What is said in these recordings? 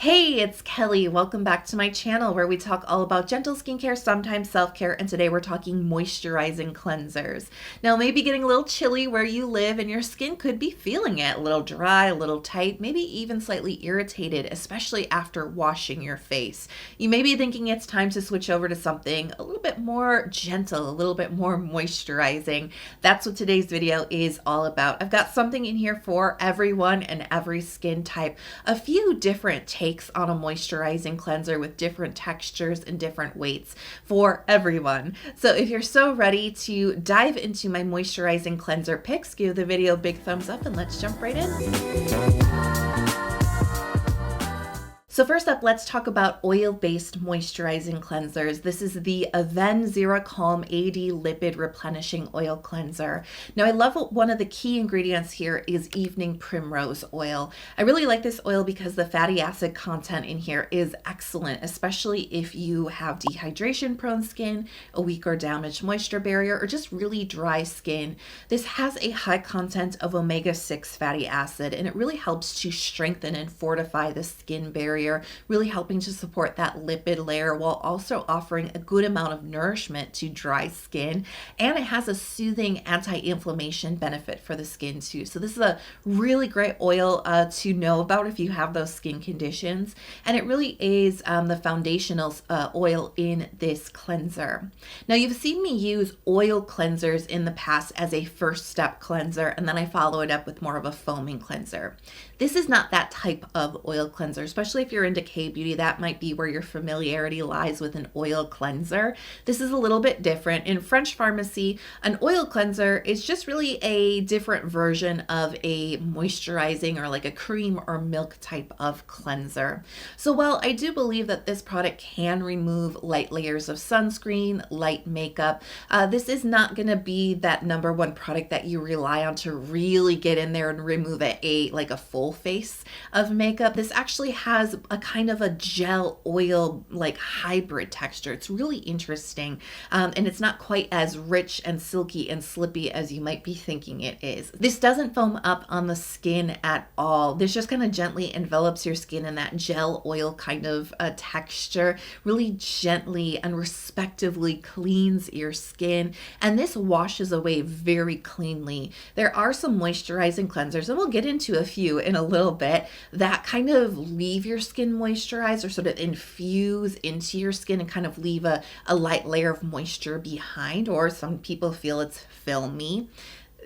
Hey, it's Kelly. Welcome back to my channel where we talk all about gentle skincare, sometimes self-care, and today we're talking moisturizing cleansers. Now, it may be getting a little chilly where you live and your skin could be feeling it, a little dry, a little tight, maybe even slightly irritated, especially after washing your face. You may be thinking it's time to switch over to something a little bit more gentle, a little bit more moisturizing. That's what today's video is all about. I've got something in here for everyone and every skin type, a few different takes on a moisturizing cleanser with different textures and different weights for everyone. So if you're so ready to dive into my moisturizing cleanser picks, give the video a big thumbs up and let's jump right in. So first up, let's talk about oil-based moisturizing cleansers. This is the Avene Xeracalm AD Lipid Replenishing Oil Cleanser. Now I love one of the key ingredients here is evening primrose oil. I really like this oil because the fatty acid content in here is excellent, especially if you have dehydration prone skin, a weak or damaged moisture barrier, or just really dry skin. This has a high content of omega-6 fatty acid, and it really helps to strengthen and fortify the skin barrier, really helping to support that lipid layer while also offering a good amount of nourishment to dry skin. And it has a soothing anti-inflammation benefit for the skin too. So this is a really great oil to know about if you have those skin conditions. And it really is the foundational oil in this cleanser. Now you've seen me use oil cleansers in the past as a first step cleanser, and then I follow it up with more of a foaming cleanser. This is not that type of oil cleanser, especially if you're into K-beauty. That might be where your familiarity lies with an oil cleanser. This is a little bit different. In French pharmacy, an oil cleanser is just really a different version of a moisturizing or like a cream or milk type of cleanser. So while I do believe that this product can remove light layers of sunscreen, light makeup, this is not going to be that number one product that you rely on to really get in there and remove like a full face of makeup. This actually has a kind of a gel oil like hybrid texture. It's really interesting, and it's not quite as rich and silky and slippy as you might be thinking it is. This doesn't foam up on the skin at all. This just kind of gently envelops your skin in that gel oil kind of texture, really gently and respectively cleans your skin, and this washes away very cleanly. There are some moisturizing cleansers, and we'll get into a few in a little bit, that kind of leave your skin moisturized or sort of infuse into your skin and kind of leave a light layer of moisture behind, or some people feel it's filmy.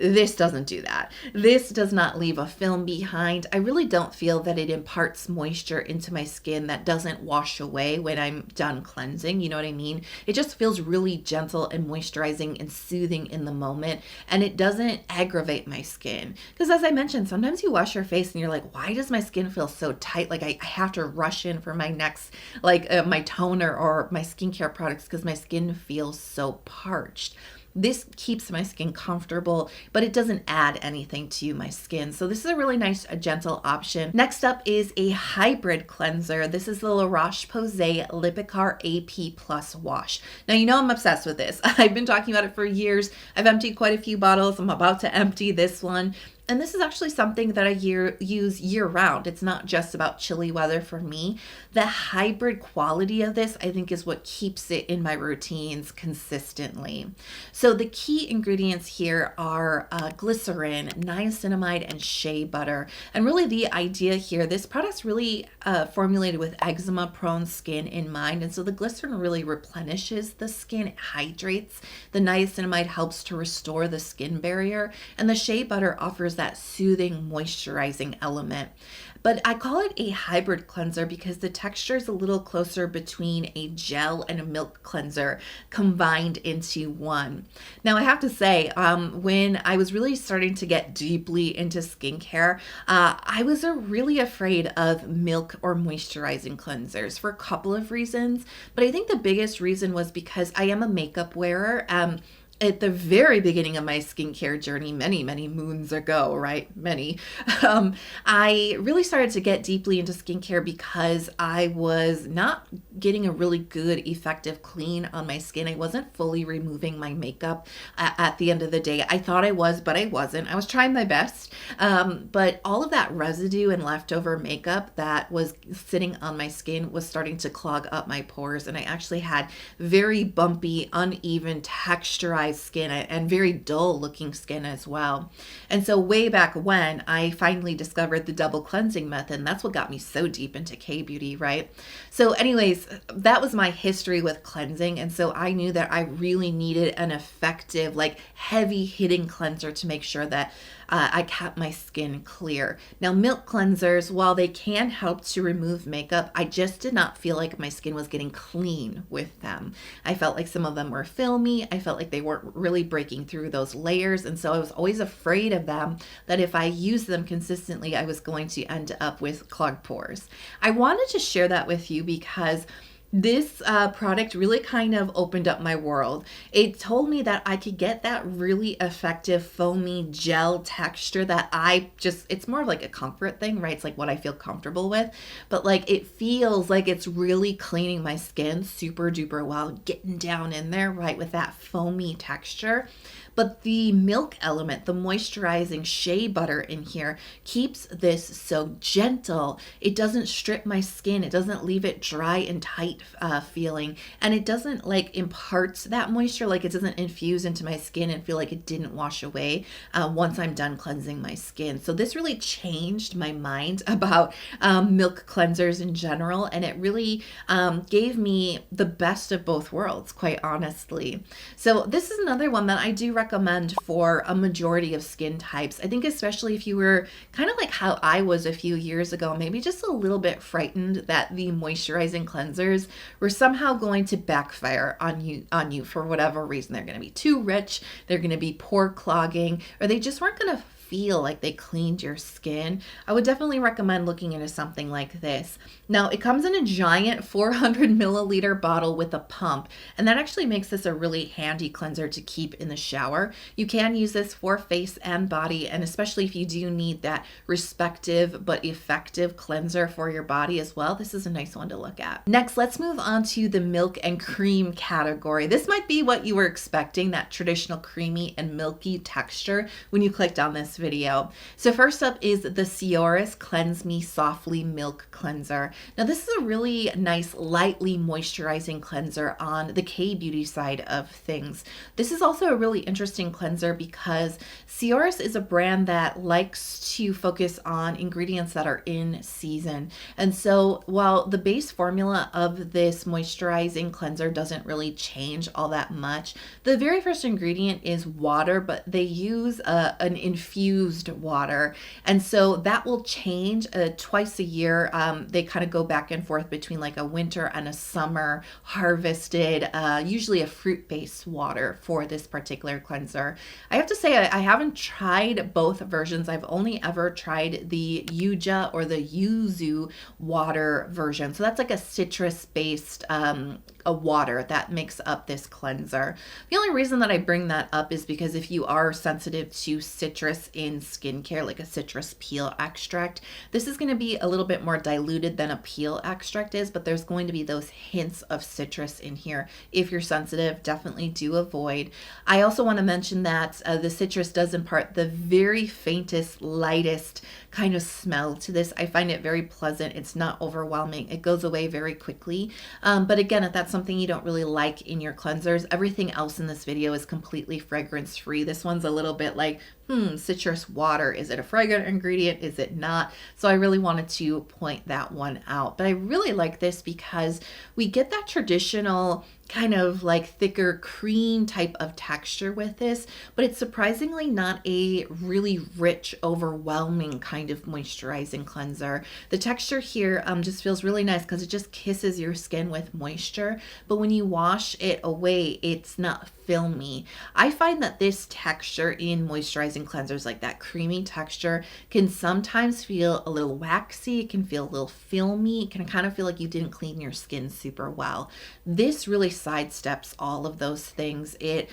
This doesn't do that. This does not leave a film behind. I really don't feel that it imparts moisture into my skin that doesn't wash away when I'm done cleansing. You know what I mean? It just feels really gentle and moisturizing and soothing in the moment, and it doesn't aggravate my skin. Because as I mentioned, sometimes you wash your face and you're like, why does my skin feel so tight? Like I have to rush in for my next, my toner or my skincare products because my skin feels so parched. This keeps my skin comfortable, but it doesn't add anything to my skin. So this is a really nice, gentle option. Next up is a hybrid cleanser. This is the Roche-Posay Lipikar AP Plus Wash. Now, you know I'm obsessed with this. I've been talking about it for years. I've emptied quite a few bottles. I'm about to empty this one. And this is actually something that I use year round. It's not just about chilly weather for me. The hybrid quality of this, I think, is what keeps it in my routines consistently. So the key ingredients here are glycerin, niacinamide, and shea butter. And really the idea here, this product's really formulated with eczema prone skin in mind. And so the glycerin really replenishes the skin, it hydrates. The niacinamide helps to restore the skin barrier. And the shea butter offers that soothing, moisturizing element. But I call it a hybrid cleanser because the texture is a little closer between a gel and a milk cleanser combined into one. Now I have to say, when I was really starting to get deeply into skincare, I was really afraid of milk or moisturizing cleansers for a couple of reasons. But I think the biggest reason was because I am a makeup wearer. at the very beginning of my skincare journey, many moons ago, right? I really started to get deeply into skincare because I was not getting a really good, effective clean on my skin. I wasn't fully removing my makeup at the end of the day. I thought I was, but I wasn't. I was trying my best. But all of that residue and leftover makeup that was sitting on my skin was starting to clog up my pores. And I actually had very bumpy, uneven, texturized skin and very dull looking skin as well. And so way back when I finally discovered the double cleansing method, and that's what got me so deep into K-beauty, right? So anyways, that was my history with cleansing. And so I knew that I really needed an effective, like heavy hitting cleanser to make sure that I kept my skin clear. Now, milk cleansers, while they can help to remove makeup, I just did not feel like my skin was getting clean with them. I felt like some of them were filmy. I felt like they weren't really breaking through those layers. And so I was always afraid of them, that if I used them consistently, I was going to end up with clogged pores. I wanted to share that with you because this product really kind of opened up my world. It told me that I could get that really effective foamy gel texture that it's more of like a comfort thing, right? It's like what I feel comfortable with, but like it feels like it's really cleaning my skin super duper well, getting down in there, right, with that foamy texture. But the milk element, the moisturizing shea butter in here, keeps this so gentle. It doesn't strip my skin. It doesn't leave it dry and tight feeling. And it doesn't like impart that moisture, like it doesn't infuse into my skin and feel like it didn't wash away once I'm done cleansing my skin. So this really changed my mind about milk cleansers in general. And it really gave me the best of both worlds, quite honestly. So this is another one that I do recommend for a majority of skin types. I think especially if you were kind of like how I was a few years ago, maybe just a little bit frightened that the moisturizing cleansers were somehow going to backfire on you for whatever reason. They're going to be too rich, they're going to be pore clogging, or they just weren't going to feel like they cleaned your skin. I would definitely recommend looking into something like this. Now, it comes in a giant 400 milliliter bottle with a pump, and that actually makes this a really handy cleanser to keep in the shower. You can use this for face and body, and especially if you do need that respective but effective cleanser for your body as well, this is a nice one to look at. Next, let's move on to the milk and cream category. This might be what you were expecting, that traditional creamy and milky texture when you clicked on this video. So first up is the Sioris Cleanse Me Softly Milk Cleanser. Now this is a really nice, lightly moisturizing cleanser on the K-beauty side of things. This is also a really interesting cleanser because Sioris is a brand that likes to focus on ingredients that are in season. And so while the base formula of this moisturizing cleanser doesn't really change all that much, the very first ingredient is water, but they use an infused water. And so that will change twice a year. They kind of go back and forth between like a winter and a summer harvested, usually a fruit-based water for this particular cleanser. I have to say I haven't tried both versions. I've only ever tried the Yuja or the Yuzu water version. So that's like a citrus-based a water that makes up this cleanser. The only reason that I bring that up is because if you are sensitive to citrus in skincare, like a citrus peel extract, this is going to be a little bit more diluted than a peel extract is, but there's going to be those hints of citrus in here. If you're sensitive, definitely do avoid. I also want to mention that the citrus does impart the very faintest, lightest kind of smell to this. I find it very pleasant. It's not overwhelming. It goes away very quickly. But again, if that's something you don't really like in your cleansers, everything else in this video is completely fragrance free. This one's a little bit like, citrus water. Is it a fragrant ingredient? Is it not? So I really wanted to point that one out. But I really like this because we get that traditional kind of like thicker cream type of texture with this, but it's surprisingly not a really rich, overwhelming kind of moisturizing cleanser. The texture here just feels really nice because it just kisses your skin with moisture, but when you wash it away, it's not filmy. I find that this texture in moisturizing cleansers, like that creamy texture, can sometimes feel a little waxy. It can feel a little filmy. It can kind of feel like you didn't clean your skin super well. This really sidesteps all of those things. It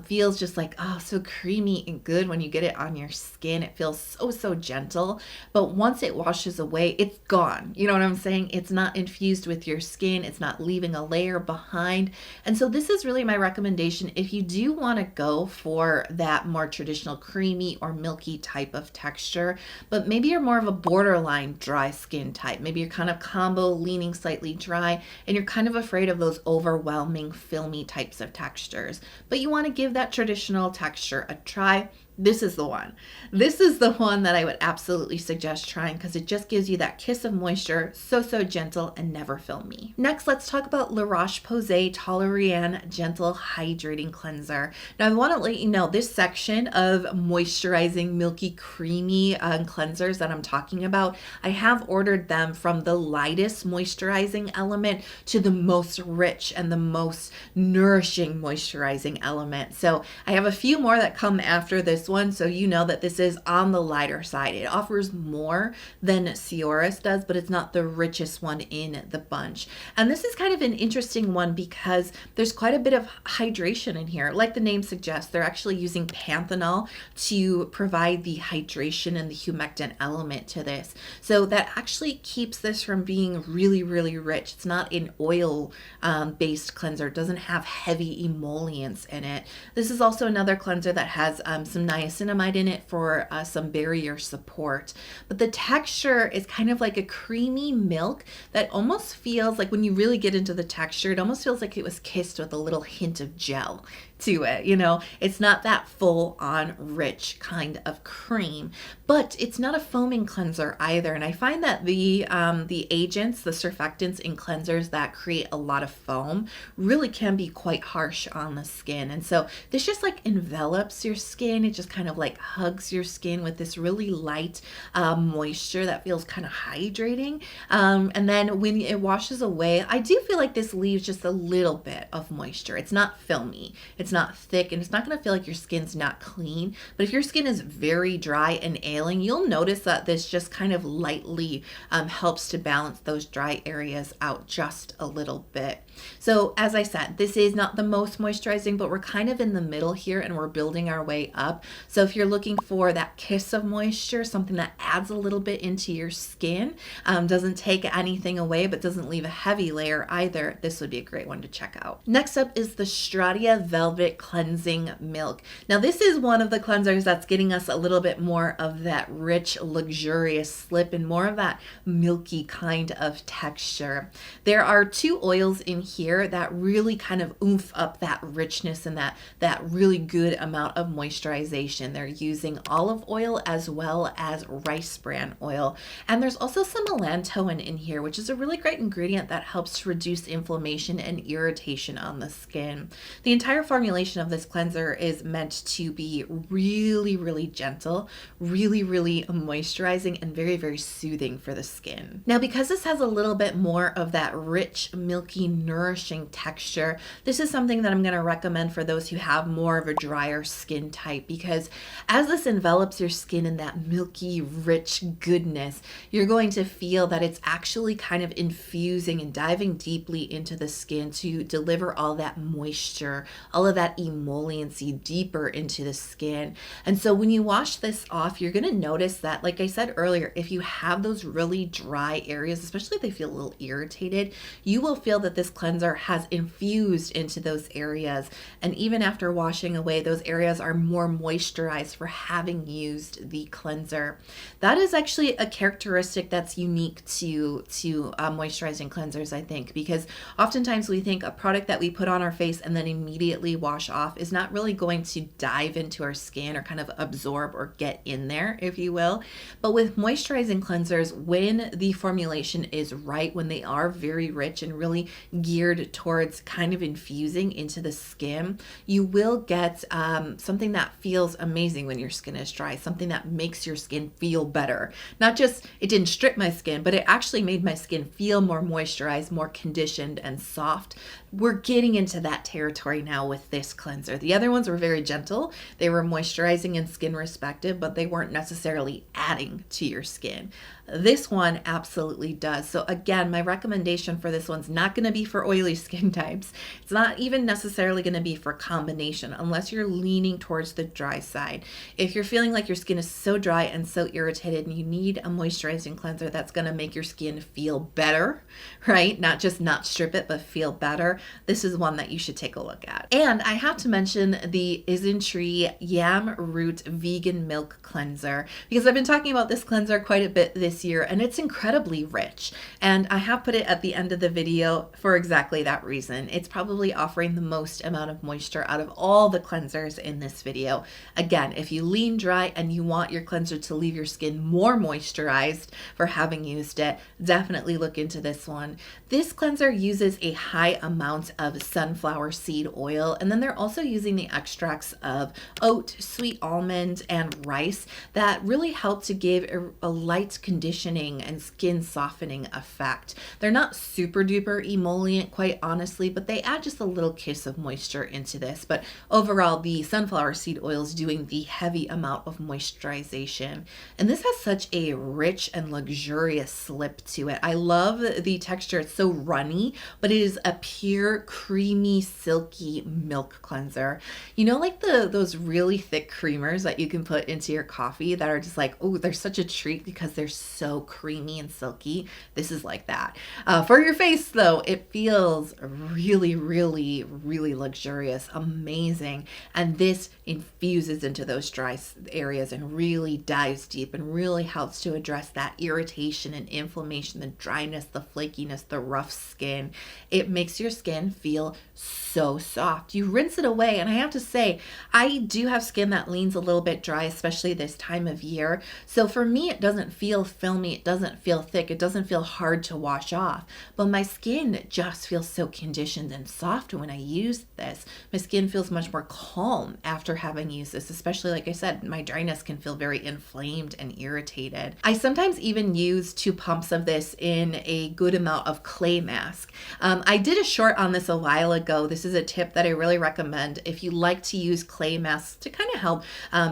feels just like, oh, so creamy and good when you get it on your skin. It feels so gentle, but once it washes away, it's gone. You know what I'm saying? It's not infused with your skin. It's not leaving a layer behind. And so this is really my recommendation if you do want to go for that more traditional creamy or milky type of texture, but maybe you're more of a borderline dry skin type. Maybe you're kind of combo leaning slightly dry and you're kind of afraid of those overwhelming filmy types of textures, but you want to give that traditional texture a try. This is the one. This is the one that I would absolutely suggest trying because it just gives you that kiss of moisture, so gentle and never filmy. Next, let's talk about La Roche-Posay Toleriane Gentle Hydrating Cleanser. Now, I want to let you know this section of moisturizing, milky, creamy cleansers that I'm talking about, I have ordered them from the lightest moisturizing element to the most rich and the most nourishing moisturizing element. So I have a few more that come after this one, so you know that this is on the lighter side. It offers more than Sioris does, but it's not the richest one in the bunch. And this is kind of an interesting one because there's quite a bit of hydration in here. Like the name suggests, they're actually using panthenol to provide the hydration and the humectant element to this. So that actually keeps this from being really rich. It's not an oil based cleanser. It doesn't have heavy emollients in it. This is also another cleanser that has some niacinamide in it for some barrier support. But the texture is kind of like a creamy milk that almost feels like, when you really get into the texture, it almost feels like it was kissed with a little hint of gel to it. You know, it's not that full on rich kind of cream, but it's not a foaming cleanser either. And I find that the agents, the surfactants in cleansers that create a lot of foam really can be quite harsh on the skin. And so this just like envelops your skin. It just kind of like hugs your skin with this really light moisture that feels kind of hydrating. And then when it washes away, I do feel like this leaves just a little bit of moisture. It's not filmy. It's not thick, and it's not going to feel like your skin's not clean. But if your skin is very dry and ailing, you'll notice that this just kind of lightly helps to balance those dry areas out just a little bit. So as I said, this is not the most moisturizing, but we're kind of in the middle here and we're building our way up. So if you're looking for that kiss of moisture, something that adds a little bit into your skin, doesn't take anything away, but doesn't leave a heavy layer either, this would be a great one to check out. Next up is the Stratia Velvet Cleansing Milk. Now this is one of the cleansers that's getting us a little bit more of that rich, luxurious slip and more of that milky kind of texture. There are two oils in here that really kind of oomph up that richness and that really good amount of moisturization. They're using olive oil as well as rice bran oil. And there's also some allantoin in here, which is a really great ingredient that helps to reduce inflammation and irritation on the skin. The entire formulation of this cleanser is meant to be really gentle, really moisturizing, and very soothing for the skin. Now, because this has a little bit more of that rich, milky, nourishing texture, this is something that I'm going to recommend for those who have more of a drier skin type, because as this envelops your skin in that milky, rich goodness, you're going to feel that it's actually kind of infusing and diving deeply into the skin to deliver all that moisture, all of that emolliency deeper into the skin. And so when you wash this off, you're going to notice that, like I said earlier, if you have those really dry areas, especially if they feel a little irritated, you will feel that this cleanser has infused into those areas. And even after washing away, those areas are more moisturized for having used the cleanser. That is actually a characteristic that's unique to moisturizing cleansers, I think, because oftentimes we think a product that we put on our face and then immediately wash off is not really going to dive into our skin or kind of absorb or get in there, if you will. But with moisturizing cleansers, when the formulation is right, when they are very rich and really geared towards kind of infusing into the skin, you will get something that feels amazing when your skin is dry, something that makes your skin feel better. Not just, it didn't strip my skin, but it actually made my skin feel more moisturized, more conditioned and soft. We're getting into that territory now with this cleanser. The other ones were very gentle. They were moisturizing and skin respective, but they weren't necessarily adding to your skin. This one absolutely does. So again, my recommendation for this one's not going to be for oily skin types. It's not even necessarily going to be for combination unless you're leaning towards the dry side. If you're feeling like your skin is so dry and so irritated and you need a moisturizing cleanser that's going to make your skin feel better, right? Not just not strip it, but feel better. This is one that you should take a look at. And I have to mention the Isntree Yam Root Vegan Milk Cleanser because I've been talking about this cleanser quite a bit this year and it's incredibly rich. And I have put it at the end of the video for exactly that reason. It's probably offering the most amount of moisture out of all the cleansers in this video. Again, if you lean dry and you want your cleanser to leave your skin more moisturized for having used it, definitely look into this one. This cleanser uses a high amount of sunflower seed oil, and then they're also using the extracts of oat, sweet almond, and rice that really help to give a light conditioning and skin softening effect. They're not super duper emollient, quite honestly, but they add just a little kiss of moisture into this. But overall, the sunflower seed oil is doing the heavy amount of moisturization. And this has such a rich and luxurious slip to it. I love the texture. It's so runny, but it is a pure, creamy, silky milk cleanser. You know, like those really thick creamers that you can put into your coffee that are just like, oh, they're such a treat because they're so creamy and silky. This is like that. For your face, though, it feels really, really, really luxurious, amazing. And this infuses into those dry areas and really dives deep and really helps to address that irritation and inflammation, the dryness, the flakiness, the rough skin. It makes your skin feel so soft. You rinse it away, and I have to say, I do have skin that leans a little bit dry, especially this time of year. So for me, it doesn't feel filmy, it doesn't feel thick, it doesn't feel hard to wash off. But my skin just feels so conditioned and soft when I use this. My skin feels much more calm after having used this, especially like I said, my dryness can feel very inflamed and irritated. I sometimes even use 2 pumps of this in a good amount of clay mask. I did a short on this a while ago. This is a tip that I really recommend if you like to use clay masks to kind of help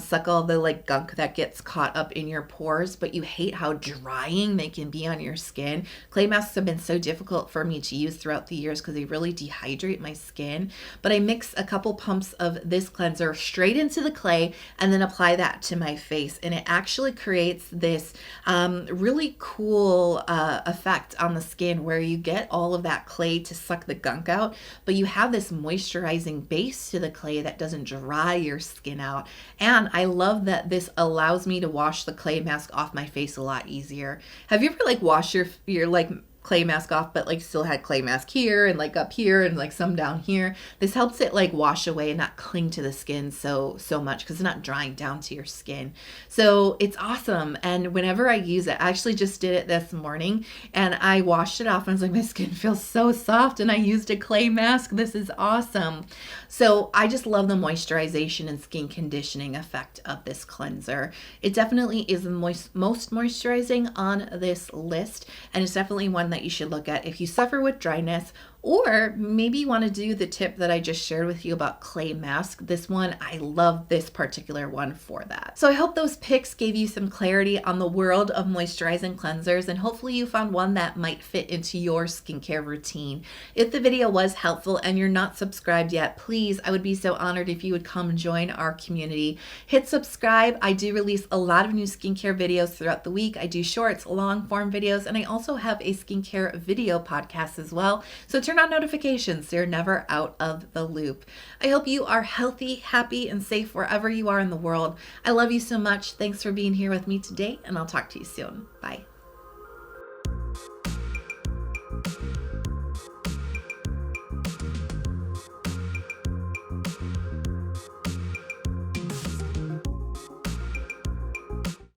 suck all the like gunk that gets caught up in your pores, but you hate how drying they can be on your skin. Clay masks have been so difficult for me to use throughout the years because they really dehydrate my skin, but I mix a couple pumps of this cleanser straight into the clay and then apply that to my face, and it actually creates this really cool effect on the skin where you get all of that clay to suck the gunk out, but you have this moisturizing base to the clay that doesn't dry your skin out. And I love that this allows me to wash the clay mask off my face a lot easier. Have you ever like washed your like clay mask off, but like still had clay mask here and like up here and like some down here? This helps it like wash away and not cling to the skin so much because it's not drying down to your skin. So it's awesome. And whenever I use it, I actually just did it this morning and I washed it off and I was like, my skin feels so soft and I used a clay mask. This is awesome. So I just love the moisturization and skin conditioning effect of this cleanser. It definitely is the most moisturizing on this list, and it's definitely one that you should look at if you suffer with dryness, or maybe you want to do the tip that I just shared with you about clay mask. This one, I love this particular one for that. So I hope those picks gave you some clarity on the world of moisturizing cleansers, and hopefully you found one that might fit into your skincare routine. If the video was helpful and you're not subscribed yet, please, I would be so honored if you would come join our community. Hit subscribe. I do release a lot of new skincare videos throughout the week. I do shorts, long form videos, and I also have a skincare video podcast as well. So turn on notifications so you're never out of the loop. I hope you are healthy, happy, and safe wherever you are in the world. I love you so much. Thanks for being here with me today, and I'll talk to you soon. Bye.